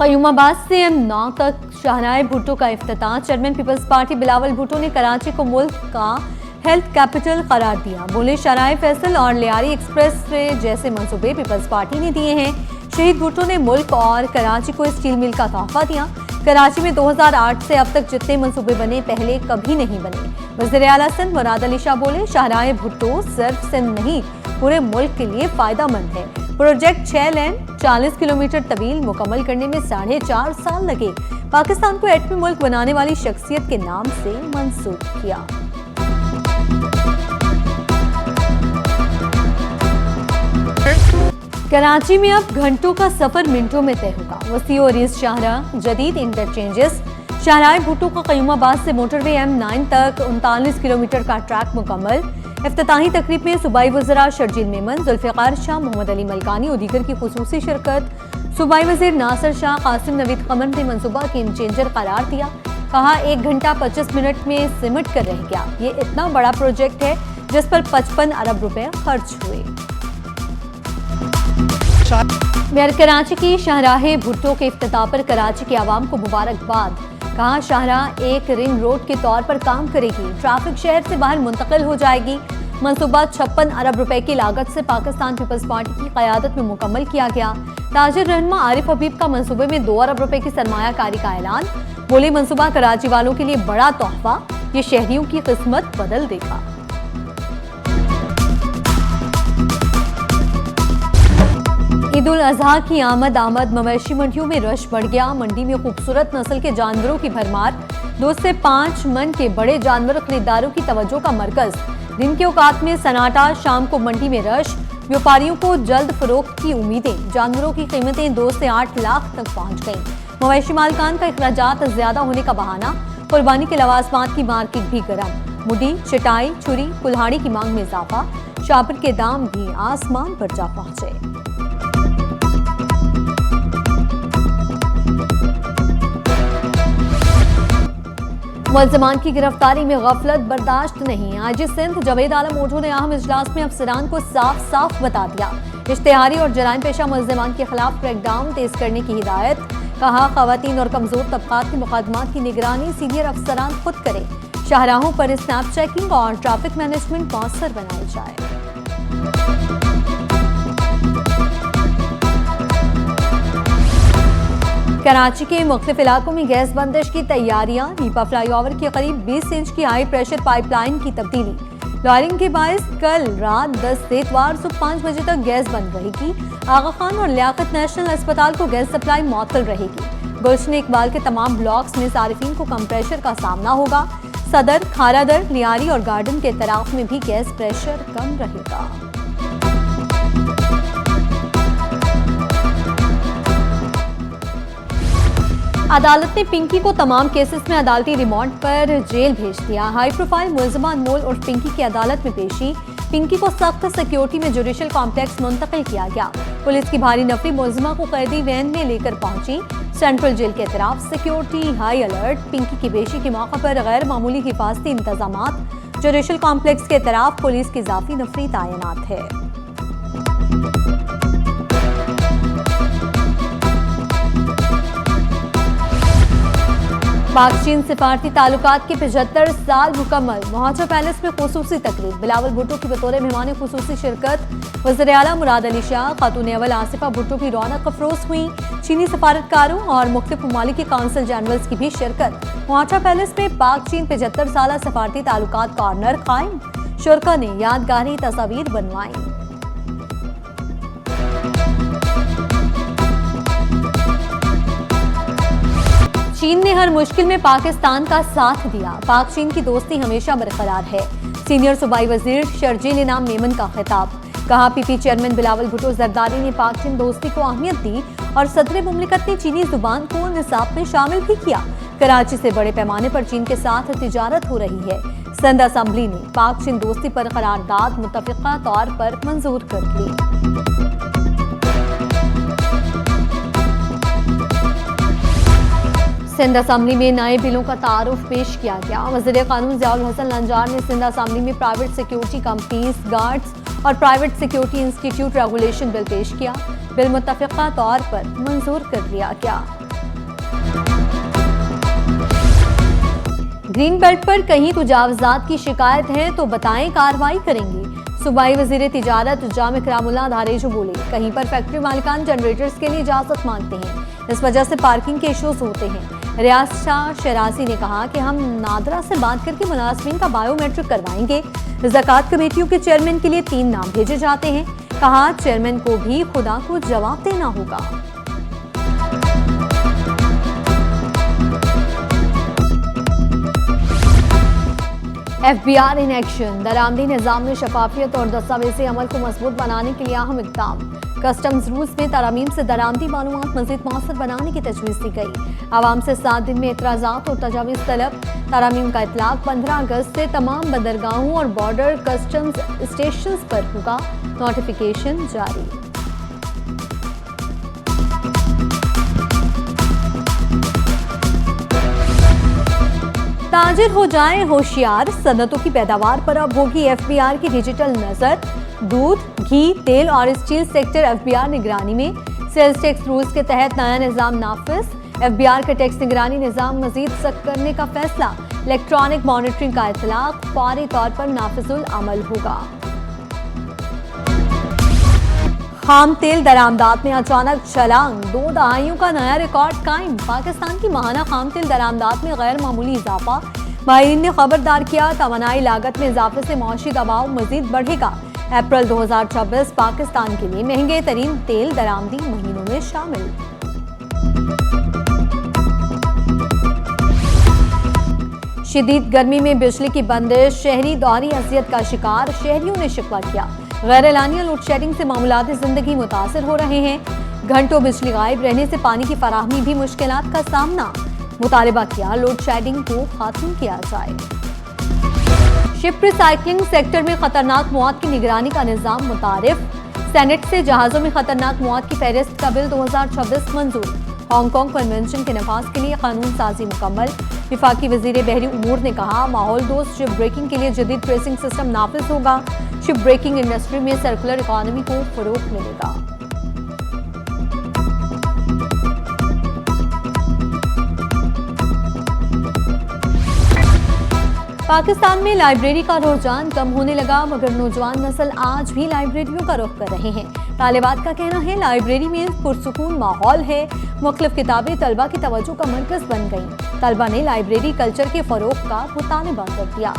क़य्यूमाबाद से M9 तक शाहराह भुट्टो का इफ्तिताह। चेयरमैन पीपल्स पार्टी बिलावल भुट्टो ने कराची को मुल्क का हेल्थ कैपिटल करार दिया। बोले, शाहराह फैसल और लियारी एक्सप्रेस वे जैसे मंसूबे पीपल्स पार्टी ने दिए हैं। शहीद भुट्टो ने मुल्क और कराची को स्टील मिल का तोहफा दिया। कराची में 2008 से अब तक जितने मंसूबे बने पहले कभी नहीं बने। वज़ीर आला सिंध मुराद अली शाह बोले, शाहराह भुट्टो सिर्फ सिंध नहीं पूरे मुल्क के लिए फायदेमंद है। प्रोजेक्ट 6 लेन 40 किलोमीटर तवील मुकम्मल करने में 4.5 साल लगे। पाकिस्तान को एटमी मुल्क बनाने वाली शख्सियत के नाम से मंसूब किया। कराची में अब घंटों का सफर मिनटों में तय होगा। वसी और इस शाहराह, जदीद इंटरचेंजेस, शाहराह भुट्टो का क़य्यूमाबाद से मोटरवे M9 तक 39 किलोमीटर का ट्रैक मुकम्मल। इफ्तिताही तकरीब में सूबाई वज़रा शर्जील मेमन, जुल्फ़िकार शाह, मोहम्मद अली मलकानी और दीगर की खुसूसी शिरकत। सूबाई वज़ीर नासिर शाह कासिम नवीद कमर ने मनसूबा गेम चेंजर करार दिया। कहा, 1 घंटा 25 मिनट में सिमट कर रह गया। ये इतना बड़ा प्रोजेक्ट है जिस पर 55 अरब रुपए खर्च हुए। मेयर कराची की शाहराह भुट्टो के इफ्तिताह पर कराची के आवाम को मुबारकबाद। कहा, शाहराह एक रिंग रोड के तौर पर काम करेगी। ट्रैफिक शहर से बाहर मुंतकिल हो जाएगी। मंसूबा 56 अरब रुपए की लागत से पाकिस्तान पीपल्स पार्टी की क़यादत में मुकम्मल किया गया। ताजिर रहनुमा आरिफ हबीब का मंसूबे में 2 अरब रुपए की सरमायाकारी का ऐलान। बोले, मंसूबा कराची वालों के लिए बड़ा तोहफा, ये शहरियों की किस्मत बदल देगा। ईद उल अजहा की आमद मवेशी मंडियों में रश बढ़ गया। मंडी में खूबसूरत नस्ल के जानवरों की भरमार। 2 से 5 मन के बड़े जानवर खरीदारों की तवज्जो का मरकज। दिन के औकात में सन्नाटा, शाम को मंडी में रश। व्यापारियों को जल्द फरोख्त की उम्मीदें। जानवरों की कीमतें 2 से 8 लाख तक पहुंच गईं। मवेशी मालकान का अखराजात ज्यादा होने का बहाना। कुर्बानी के लवाजमात की मार्केट भी गर्म। मुडी, चटाई, छुरी, कुल्हाड़ी की मांग में इजाफा। शापर के दाम भी आसमान पर जा पहुंचे। मुलज़मान की गिरफ्तारी में गफलत बर्दाश्त नहीं। आईजी सिंध जावेद आलम ओझो ने अहम इजलास में अफसरान को साफ साफ बता दिया। इश्तिहारी और जराइम पेशा मुलज़मान के खिलाफ क्रैकडाउन तेज करने की हिदायत। कहा, खवातीन और कमजोर तबकात के मुकदमात की निगरानी सीनियर अफसरान खुद करें। शाहराहों पर स्नैप चेकिंग और ट्रैफिक मैनेजमेंट मौसर बनाई जाए। कराची के मुख्तलिफ इलाकों में गैस बंदिश की तैयारियां। नीपा फ्लाईओवर के करीब 20 इंच की हाई प्रेशर पाइपलाइन की तब्दीली। लॉयरिंग के बायस कल रात 10 से इतवार सुबह 5 बजे तक गैस बंद रहेगी। आगा खान और लियाकत नेशनल अस्पताल को गैस सप्लाई मुअत्तल रहेगी। गुलशन इकबाल के तमाम ब्लॉक्स में सारिफीन को कम प्रेशर का सामना होगा। सदर, खारादर, लियारी और गार्डन के तराफ में भी गैस प्रेशर कम रहेगा। अदालत ने पिंकी को तमाम केसेस में अदालती रिमांड पर जेल भेज दिया। हाई प्रोफाइल मुलज़मा अनमोल और पिंकी की अदालत में पेशी। पिंकी को सख्त सिक्योरिटी में जुडिशल कॉम्प्लेक्स मुंतकिल किया गया। पुलिस की भारी नफरी मुलज़मा को कैदी वैन में लेकर पहुंची। सेंट्रल जेल के तरफ सिक्योरिटी हाई अलर्ट। पिंकी की पेशी के मौके पर गैर मामूली हिफाजती इंतजामात। जुडिशल कॉम्प्लेक्स के तरफ पुलिस की इजाफी नफरी तैनात है। पाक चीन सिफारती ताल्लुकात के 75 साल मुकम्मल। मोहाजा पैलेस में खुसूसी तकरीब। बिलावल भुट्टो की बतौर मेहमान खुसूसी शिरकत। वज़ीर आला मुराद अली शाह, खातून अव्वल आसिफा भुट्टो की रौनक अफरोज हुई। चीनी सफारतकारों और मुख्तलिफ ममालिक के काउंसिल जनरल्स की भी शिरकत। मोहाजा पैलेस में पाक चीन 75 साल सफारती ताल्लुकात कॉर्नर कायम। शुरका ने यादगारी तस्वीर बनवाई। चीन ने हर मुश्किल में पाकिस्तान का साथ दिया। पाक चीन की दोस्ती हमेशा बरकरार है। सीनियर सूबाई वजीर शर्जील इनाम मेमन का खिताब। कहा, पीपी चेयरमैन बिलावल भुट्टो जरदारी ने पाक चीन दोस्ती को अहमियत दी और सदर मुमलिकत ने चीनी जुबान को निसाब में शामिल भी किया। कराची से बड़े पैमाने पर चीन के साथ तिजारत हो रही है। सिंध असम्बली ने पाक चीन दोस्ती पर करारदाद मुत्तफिका तौर पर मंजूर कर ली। सिंध असम्बली में नए बिलों का तारुफ पेश किया गया। वज़ीर कानून ज़ियाउल हसन लंजार ने सिंध असम्बली में प्राइवेट सिक्योरिटी कंपनीज, गार्ड्स और private security institute regulation bill पेश किया। बिल मुत्तफिका तौर पर मंजूर कर लिया गया। ग्रीन बेल्ट पर कहीं तुजावजात की शिकायत है तो बताएं, कार्रवाई करेंगे। सूबाई वजीर तिजारत जाम इकरामुल्लाह धारेजू बोले, कहीं पर फैक्ट्री मालिकान जनरेटर्स के लिए इजाजत मांगते हैं, इस वजह से पार्किंग के इश्यूज होते हैं। रियाज शाह शराजी ने कहा कि हम नादरा से बात करके मुलाजमीन का बायोमेट्रिक करवाएंगे। ज़कात कमेटियों के चेयरमैन के लिए 3 नाम भेजे जाते हैं, कहा चेयरमैन को भी खुदा को जवाब देना होगा। FBI इन एक्शन, दरामदी निज़ाम में शफाफियत और दस्तावेजी अमल को मजबूत बनाने के लिए अहम इक़दाम। कस्टम्स रूल्स में तरामीम से दरामदी मालूमात मज़ीद मौसर बनाने की तजवीज़ दी गई। आवाम से 7 दिन में एतराज़ात और तजावीज़ तलब। तरामीम का इतलाक़ 15 अगस्त से तमाम बंदरगाहों और बॉर्डर कस्टम्स स्टेशन पर होगा। नोटिफिकेशन जारी। ताजिर हो जाएं होशियार, सनतों की पैदावार पर अब होगी FBI की डिजिटल नजर। दूध, घी, तेल और स्टील सेक्टर FBI निगरानी में। सेल्स टैक्स रूल्स के तहत नया निजाम नाफिज। FBI का टैक्स निगरानी निजाम मजीद सख्त करने का फैसला। इलेक्ट्रॉनिक मॉनिटरिंग का इतलाक फौरी तौर पर नाफिजुल अमल होगा। खाम तेल दरामदात में अचानक छलांग, 2 दहाइयों का नया रिकॉर्ड कायम। पाकिस्तान की माहाना खाम तेल दरामदात में गैर मामूली इजाफा। माहिरीन ने खबरदार किया, तवानाई लागत में इजाफे से मौशी दबाव मजीद बढ़ेगा। अप्रैल 2024 पाकिस्तान के लिए महंगे तरीन तेल दरामदी महीनों में शामिल। शदीद गर्मी में बिजली की बंदिश, शहरी दोहरी अजियत का शिकार। शहरियों ने शिकवा किया, गैर एलानिया लोड शेडिंग से मामूलाती जिंदगी मुतासिर हो रहे हैं। घंटों बिजली गायब रहने से पानी की फराहमी भी मुश्किलात का सामना। मुतालबा किया, लोड शेडिंग को खत्म किया जाए। शिप रिसाइकलिंग सेक्टर में खतरनाक मौत की निगरानी का निजाम मुतारिफ। सेनेट से जहाजों में खतरनाक मौत की फहरिस्त का बिल 2026 मंजूर। हांगकांग कन्वेंशन के नफाज के लिए कानून साजी मुकम्मल। विफाकी वजीर बहरी उमूर ने कहा, माहौल दोस्त शिप ब्रेकिंग के लिए जदीद ट्रेसिंग सिस्टम नाफिज होगा। शिप ब्रेकिंग इंडस्ट्री में सर्कुलर इकॉनमी को फरोग मिलेगा। पाकिस्तान में लाइब्रेरी का रुझान कम होने लगा, मगर नौजवान नस्ल आज भी लाइब्रेरियों का रुख कर रहे हैं। तालिबात का कहना है, लाइब्रेरी में पुरसुकून माहौल है। मुख्तलिफ किताबें तलबा की तवज्जो का मरकज बन गईं। तलबा ने लाइब्रेरी कल्चर के फरोग का मुतालबा कर दिया।